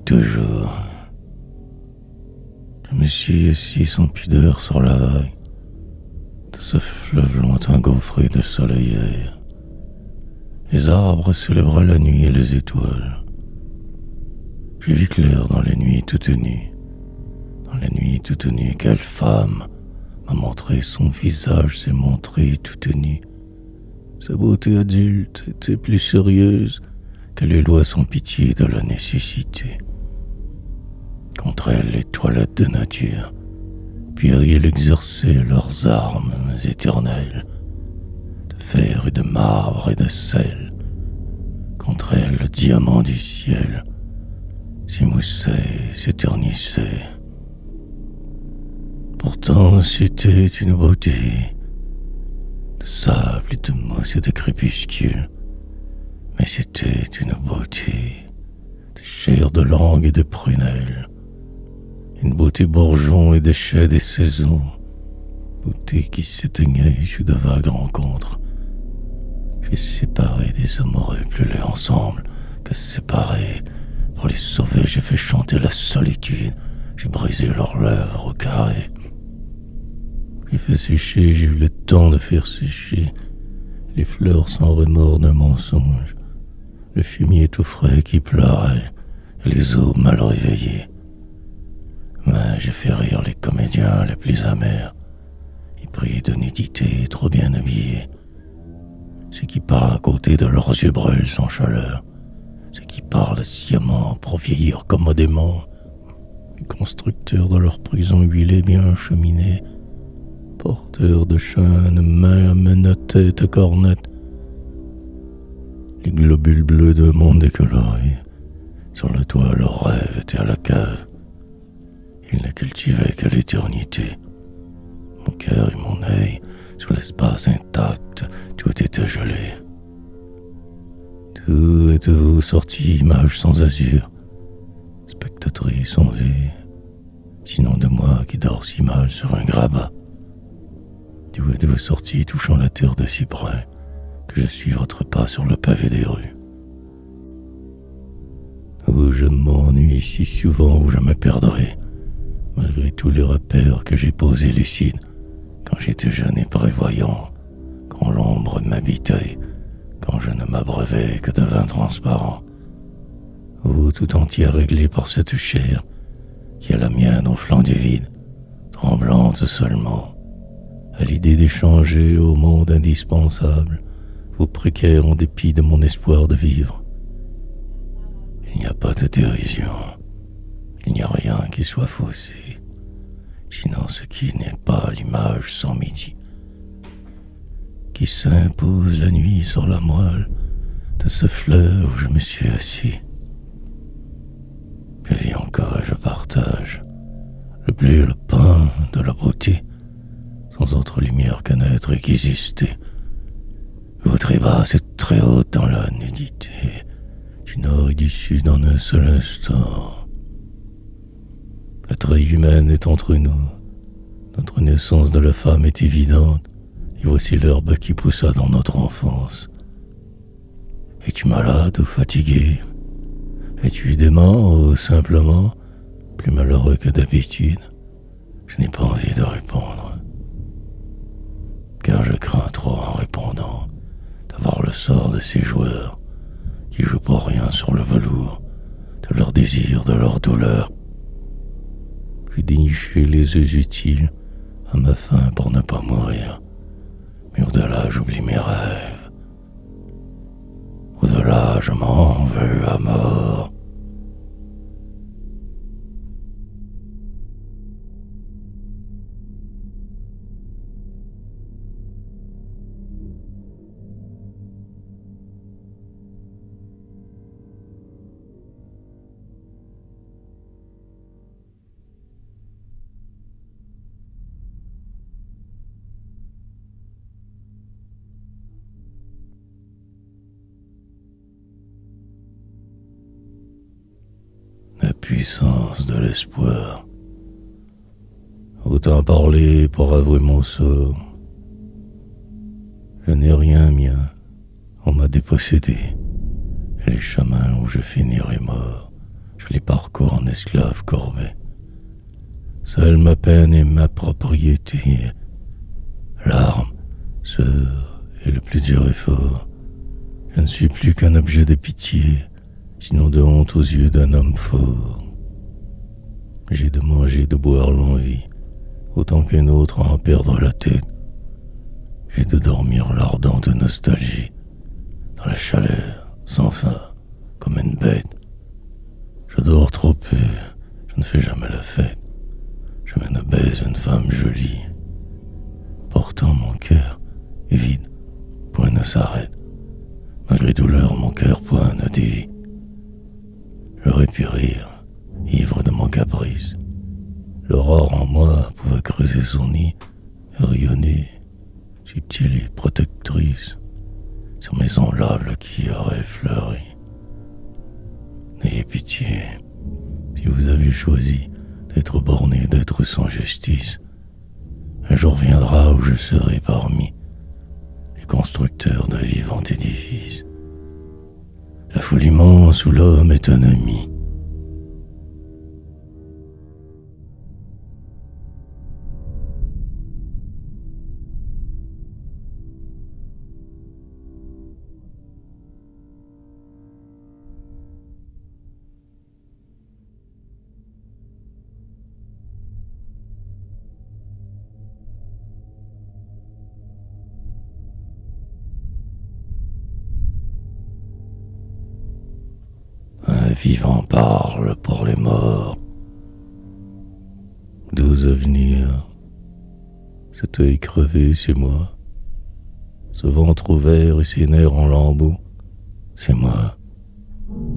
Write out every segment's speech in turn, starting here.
toujours. Je me suis assis sans pudeur sur la vague de ce fleuve lointain gaufré de soleil vert. Les arbres célébraient la nuit et les étoiles. J'ai vu clair dans la nuit toute nue. Dans la nuit toute nue, quelle femme m'a montré son visage, s'est montré toute nue. Sa beauté adulte était plus sérieuse que les lois sans pitié de la nécessité. Contre elle, les toilettes de nature, puériles exerçaient leurs armes éternelles, de fer et de marbre et de sel. Contre elle, le diamant du ciel s'émoussait, s'éternissait. Pourtant, c'était une beauté de sable et de mousse et de crépuscule. Mais c'était une beauté de chair de langue et de prunelle. Une beauté bourgeon et de chais des saisons. Beauté qui s'éteignait sous de vagues rencontres. J'ai séparé des amoureux plus laids ensemble que séparés. Pour les sauver, j'ai fait chanter la solitude. J'ai brisé leurs lèvres au carré. J'ai fait sécher, j'ai eu le temps de faire sécher les fleurs sans remords de mensonge, le fumier tout frais qui pleurait et les eaux mal réveillées. Mais j'ai fait rire les comédiens les plus amers, épris de nudité trop bien habillés, ceux qui parlent à côté de leurs yeux brûlent sans chaleur, ceux qui parlent sciemment pour vieillir commodément, les constructeurs de leur prison huilée bien cheminée, porteurs de chaînes, mains menottées de cornettes, les globules bleus de monde décoloré. Sur le toit, leurs rêves étaient à la cave. Ils ne cultivaient que l'éternité. Mon cœur et mon œil, sous l'espace intact, tout était gelé. Tout est de vous sorti, image sans azur, spectatrice en vue, sinon de moi qui dors si mal sur un grabat. D'où êtes-vous sorti, touchant la terre de si près, que je suis votre pas sur le pavé des rues? Où je m'ennuie si souvent, où je me perdrai, malgré tous les repères que j'ai posés lucides, quand j'étais jeune et prévoyant, quand l'ombre m'habitait, quand je ne m'abreuvais que de vin transparent. Où tout entier réglé par cette chair, qui est la mienne au flanc du vide, tremblante seulement, à l'idée d'échanger au monde indispensable vos précaires en dépit de mon espoir de vivre. Il n'y a pas de dérision, il n'y a rien qui soit faussé, sinon ce qui n'est pas l'image sans midi, qui s'impose la nuit sur la moelle de ce fleuve où je me suis assis. Je vis encore et je partage le blé et le pain de la beauté, sans autre lumière qu'un être qui existait. Votre est basse et très haute dans la nudité, du nord et du sud en un seul instant. La treille humaine est entre nous, notre naissance de la femme est évidente, et voici l'herbe qui poussa dans notre enfance. Es-tu malade ou fatigué? Es-tu dément ou simplement plus malheureux que d'habitude? Je n'ai pas envie de répondre, car je crains trop en répondant d'avoir le sort de ces joueurs qui jouent pour rien sur le velours de leur désir, de leur douleur. J'ai déniché les œufs utiles à ma faim pour ne pas mourir, mais au-delà j'oublie mes rêves. Au-delà je m'en veux à mort. La puissance de l'espoir. Autant parler pour avouer mon sort. Je n'ai rien mien, on m'a dépossédé. Et les chemins où je finirai mort, je les parcours en esclave corvée. Seule ma peine et ma propriété, l'arme, sœur, et le plus dur effort. Je ne suis plus qu'un objet de pitié, sinon de honte aux yeux d'un homme fort. J'ai de manger, de boire l'envie, autant qu'un autre à en perdre la tête. J'ai de dormir l'ardente nostalgie, dans la chaleur, sans fin, comme une bête. Je dors trop peu, je ne fais jamais la fête. Je ne baise une femme jolie. Pourtant mon cœur est vide, point ne s'arrête. Malgré douleur, mon cœur point ne dévie. J'aurais pu rire, ivre de mon caprice. L'aurore en moi pouvait creuser son nid et rayonner, subtile et protectrice, sur mes semblables qui auraient fleuri. N'ayez pitié, si vous avez choisi d'être borné, d'être sans justice. Un jour viendra où je serai parmi les constructeurs de vivants édifices. La foule immense où l'homme est un ami. Un vivant parle pour les morts. Doux avenir, cet œil crevé, c'est moi. Ce ventre ouvert et ces nerfs en lambeaux, c'est moi.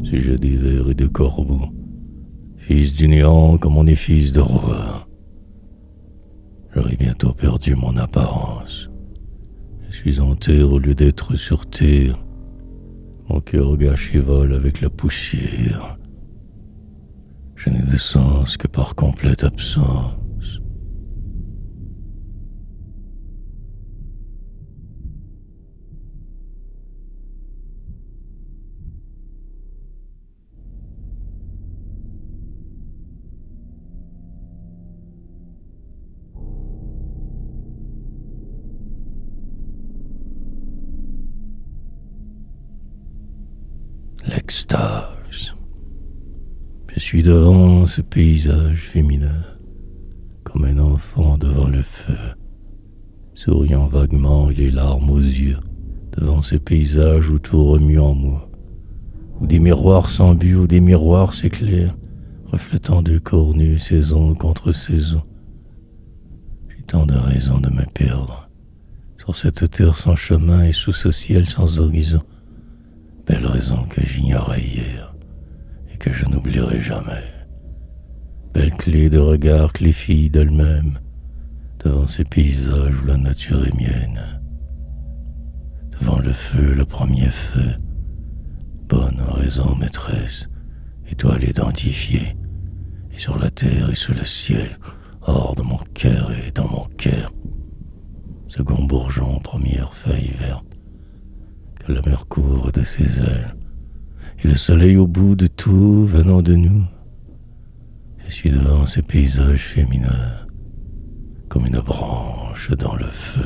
Sujet des vers et de corbeaux, fils du néant comme on est fils de roi. J'aurai bientôt perdu mon apparence. Je suis en terre au lieu d'être sur terre. Mon cœur gâché vole avec la poussière. Je n'ai de sens que par complète absence. L'extase. Je suis devant ce paysage féminin, comme un enfant devant le feu, souriant vaguement et les larmes aux yeux, devant ce paysage où tout remue en moi, où des miroirs s'embuent, où des miroirs s'éclairent, reflétant deux corps nus, saison contre saison. J'ai tant de raisons de me perdre, sur cette terre sans chemin et sous ce ciel sans horizon. Belle raison que j'ignorais hier et que je n'oublierai jamais. Belle clé de regard que les filles d'elles-mêmes, devant ces paysages où la nature est mienne. Devant le feu, le premier feu, bonne raison maîtresse, étoile identifiée, et sur la terre et sous le ciel, hors de mon cœur et dans mon cœur. Second bourgeon, première feuille verte, que la mer couvre de ses ailes, et le soleil au bout de tout venant de nous. Je suis devant ce paysage féminin, comme une branche dans le feu.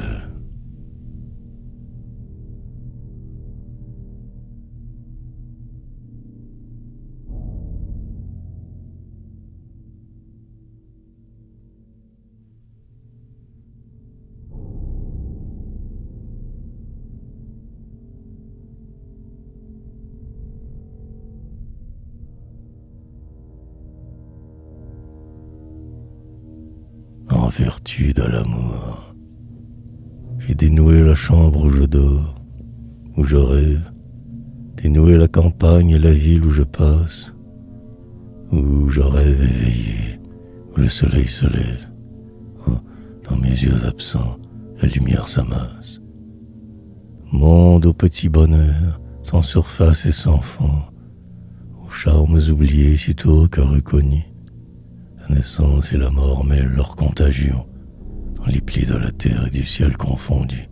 En vertu de l'amour, j'ai dénoué la chambre où je dors, où je rêve, dénoué la campagne et la ville où je passe, où je rêve éveillé, où le soleil se lève. Oh, dans mes yeux absents, la lumière s'amasse. Monde au petit bonheur, sans surface et sans fond, aux charmes oubliés sitôt que reconnus. La naissance et la mort mêlent leur contagion dans les plis de la terre et du ciel confondus.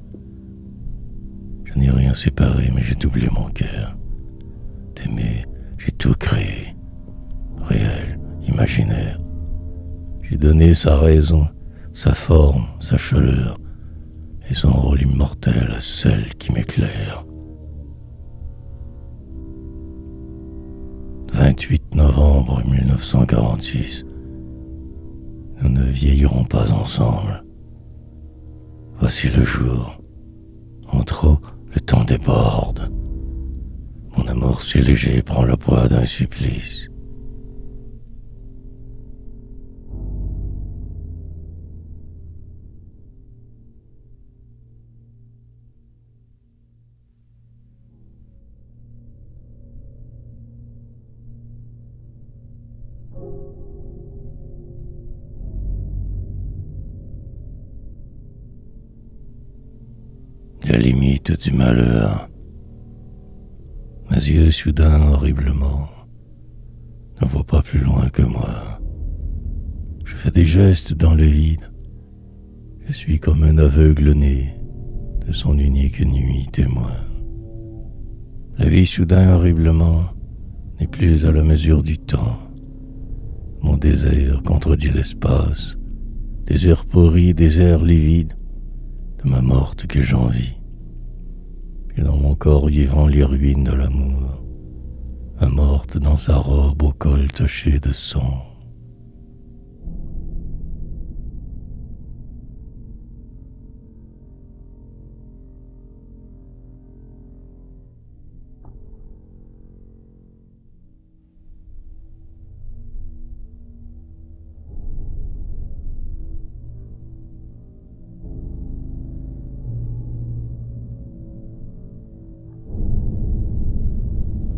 Je n'ai rien séparé, mais j'ai doublé mon cœur. D'aimer, j'ai tout créé. imaginaire. J'ai donné sa raison, sa forme, sa chaleur, et son rôle immortel à celle qui m'éclaire. 28 novembre 1946. Nous ne vieillirons pas ensemble. Voici le jour. En trop, le temps déborde. Mon amour si léger prend le poids d'un supplice. La limite du malheur. Mes yeux soudain horriblement ne voient pas plus loin que moi. Je fais des gestes dans le vide. Je suis comme un aveugle né de son unique nuit témoin. La vie soudain horriblement n'est plus à la mesure du temps. Mon désert contredit l'espace, désert pourri, désert livide de ma morte que j'envie. Et dans mon corps vivant les ruines de l'amour, ma morte dans sa robe au col taché de sang.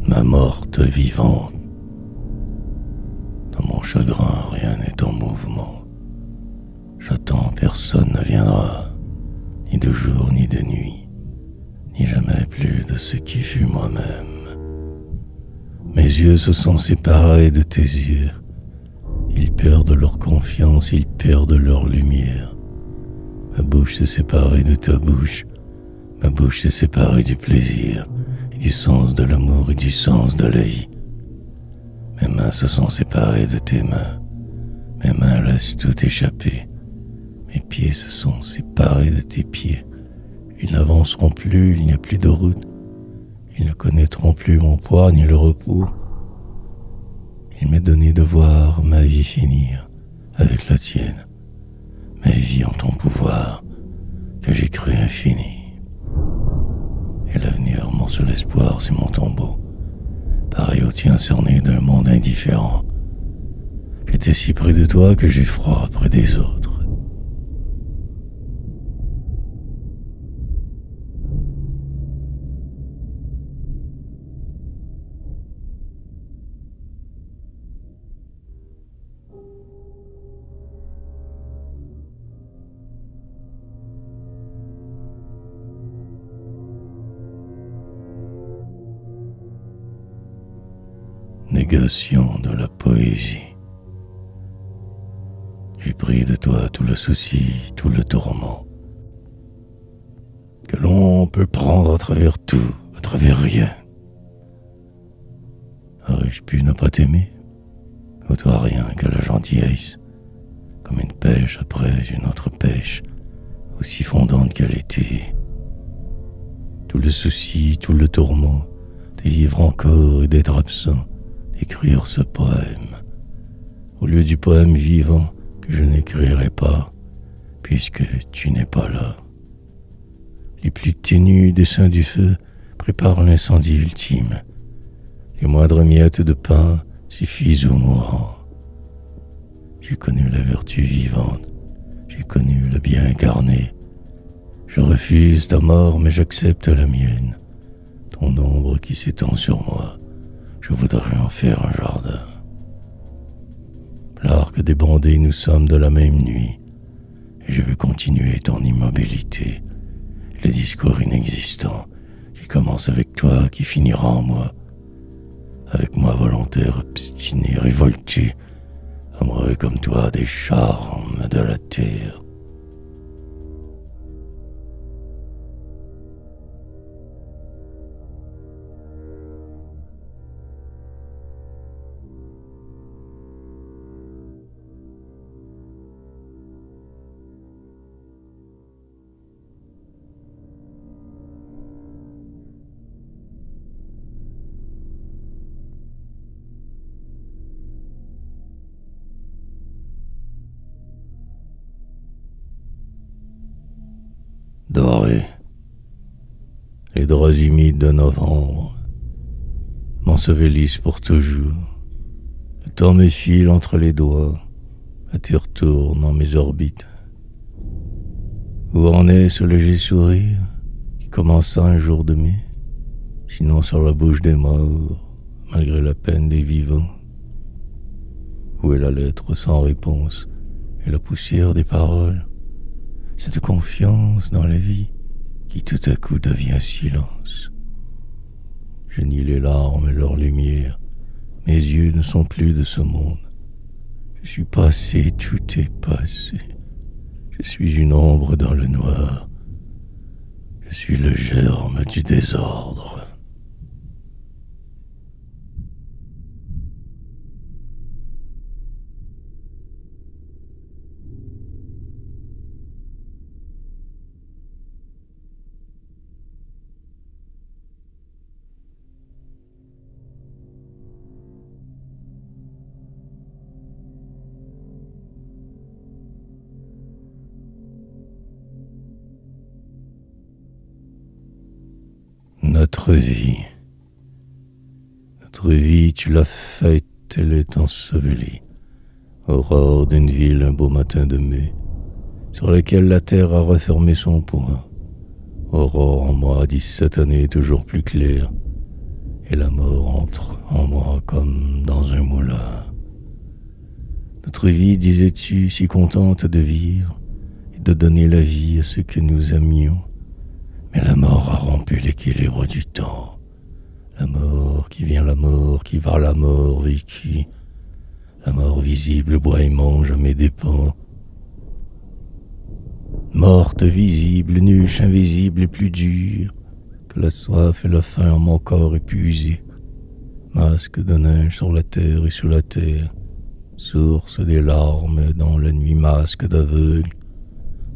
Ma morte vivante. Dans mon chagrin, rien n'est en mouvement. J'attends, personne ne viendra, ni de jour ni de nuit, ni jamais plus de ce qui fut moi-même. Mes yeux se sont séparés de tes yeux. Ils perdent leur confiance, ils perdent leur lumière. Ma bouche s'est séparée de ta bouche, ma bouche s'est séparée du plaisir, du sens de l'amour et du sens de la vie. Mes mains se sont séparées de tes mains. Mes mains laissent tout échapper. Mes pieds se sont séparés de tes pieds. Ils n'avanceront plus, il n'y a plus de route. Ils ne connaîtront plus mon poids ni le repos. Il m'est donné de voir ma vie finir avec la tienne. Ma vie en ton pouvoir, que j'ai cru infinie. Et l'avenir, mon seul espoir, c'est mon tombeau, pareil au tien cerné d'un monde indifférent. J'étais si près de toi que j'ai froid près des autres. Négation de la poésie. J'ai pris de toi tout le souci, tout le tourment que l'on peut prendre à travers tout, à travers rien. Aurais-je pu ne pas t'aimer? Ou toi rien que la gentillesse, comme une pêche après une autre pêche, aussi fondante qu'elle était. Tout le souci, tout le tourment de vivre encore et d'être absent, d'écrire ce poème, au lieu du poème vivant que je n'écrirai pas, puisque tu n'es pas là. Les plus ténus desseins du feu préparent l'incendie ultime. Les moindres miettes de pain suffisent au mourant. J'ai connu la vertu vivante, j'ai connu le bien incarné. Je refuse ta mort, mais j'accepte la mienne. Ton ombre qui s'étend sur moi, je voudrais en faire un jardin. L'arc des bandits, nous sommes de la même nuit, et je veux continuer ton immobilité. Le discours inexistant qui commence avec toi, qui finira en moi. Avec moi volontaire, obstiné, révolté, amoureux comme toi des charmes de la terre. doré. Les draps humides de novembre m'ensevelissent pour toujours. Le temps me file entre les doigts, la terre tourne en mes orbites. Où en est ce léger sourire qui commença un jour de mai, sinon sur la bouche des morts, malgré la peine des vivants? Où est la lettre sans réponse et la poussière des paroles? Cette confiance dans la vie qui tout à coup devient silence. Je nie les larmes et leur lumière. Mes yeux ne sont plus de ce monde. Je suis passé, tout est passé. Je suis une ombre dans le noir. Je suis le germe du désordre. Notre vie. Notre vie, tu l'as faite, elle est ensevelie. Aurore d'une ville, un beau matin de mai, sur laquelle la terre a refermé son poing. Aurore en moi, 17 années, toujours plus claire, et la mort entre en moi comme dans un moulin. Notre vie, disais-tu, si contente de vivre et de donner la vie à ceux que nous aimions. Mais la mort a rompu l'équilibre du temps. La mort qui vient, la mort qui va, la mort vécue. La mort visible boit et mange à mes dépens. Morte, visible, nuche, invisible et plus dure que la soif et la faim en mon corps épuisé. Masque de neige sur la terre et sous la terre. Source des larmes dans la nuit, masque d'aveugle.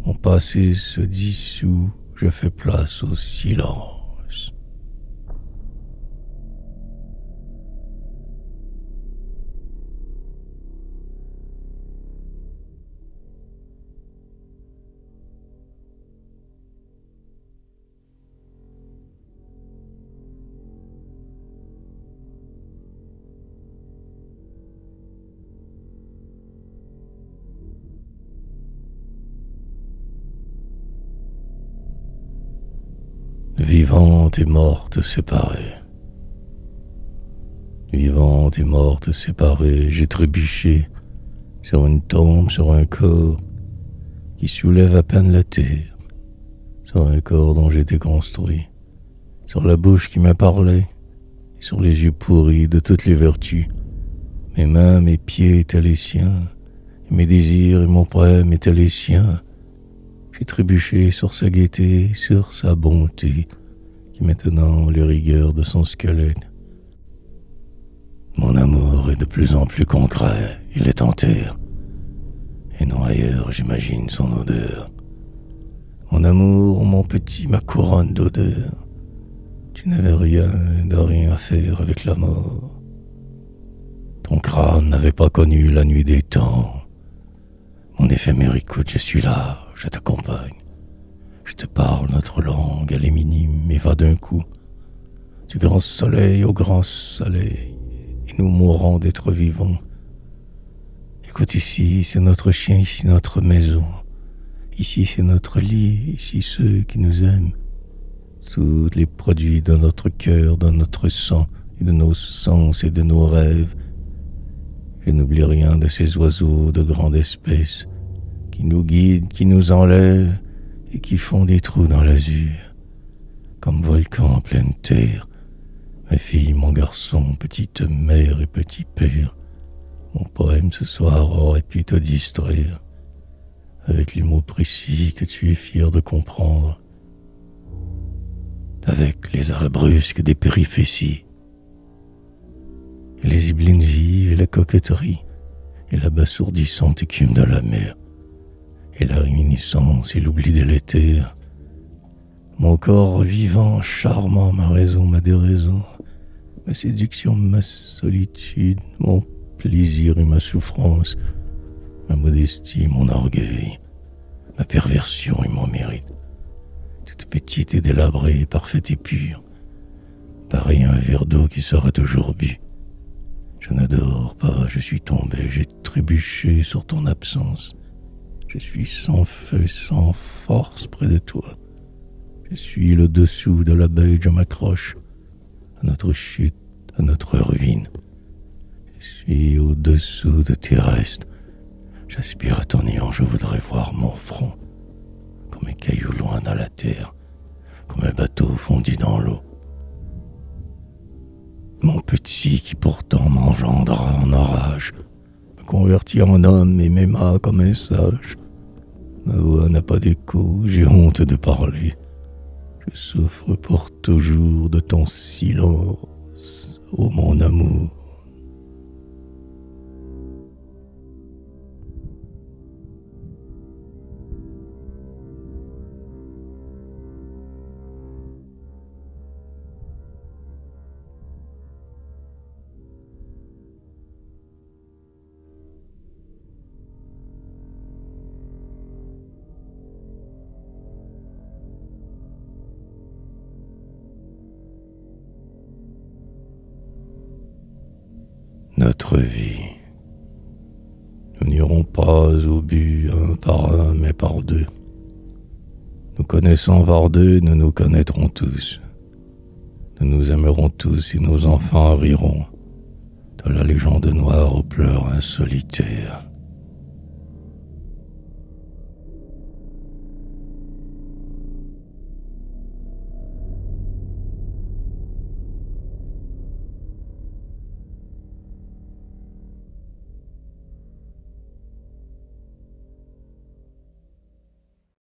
Mon passé se dissout. Je fais place au silence. Vivante et morte séparée. Vivante et morte séparée, j'ai trébuché sur une tombe, sur un corps qui soulève à peine la terre, sur un corps dont j'étais construit, sur la bouche qui m'a parlé, et sur les yeux pourris de toutes les vertus. Mes mains, mes pieds étaient les siens, et mes désirs et mon poème étaient les siens. J'ai trébuché sur sa gaieté, sur sa bonté, qui maintenant les rigueurs de son squelette. Mon amour est de plus en plus concret, il est en terre, et non ailleurs, j'imagine son odeur. Mon amour, mon petit, ma couronne d'odeur, tu n'avais rien de rien à faire avec la mort. Ton crâne n'avait pas connu la nuit des temps. Mon éphémère écoute, je suis là, je t'accompagne. Je te parle notre langue, elle est minime et va d'un coup. Du grand soleil au grand soleil, et nous mourrons d'être vivants. Écoute ici, c'est notre chien, ici notre maison. Ici c'est notre lit, ici ceux qui nous aiment. Tous les produits de notre cœur, de notre sang, et de nos sens et de nos rêves. Je n'oublie rien de ces oiseaux de grande espèce qui nous guident, qui nous enlèvent et qui font des trous dans l'azur, comme volcans en pleine terre. Ma fille, mon garçon, petite mère et petit père, mon poème ce soir aurait pu te distraire avec les mots précis que tu es fier de comprendre, avec les arrêts brusques des péripéties, et les ziblines vives et la coquetterie, et la bassourdissante écume de la mer, et la réminiscence et l'oubli délétère. Mon corps vivant, charmant, ma raison, ma déraison, ma séduction, ma solitude, mon plaisir et ma souffrance, ma modestie, mon orgueil, ma perversion et mon mérite. toute petite et délabrée, parfaite et pure, pareil à un verre d'eau qui sera toujours bu. Je ne dors pas, je suis tombé, j'ai trébuché sur ton absence. Je suis sans feu, sans force près de toi. Je suis le dessous de l'abeille, je m'accroche à notre chute, à notre ruine. Je suis au-dessous de tes restes. J'aspire à ton néant, je voudrais voir mon front, comme un caillou loin dans la terre, comme un bateau fondu dans l'eau. Mon petit qui pourtant m'engendra en orage, me convertit en homme et m'aima comme un sage. Ma voix n'a pas d'écho, j'ai honte de parler. Je souffre pour toujours de ton silence, ô mon amour. Notre vie. Nous n'irons pas au but un par un, mais par deux. Nous connaissons par deux, nous nous connaîtrons tous. Nous nous aimerons tous et nos enfants riront de la légende noire aux pleurs insolitaires.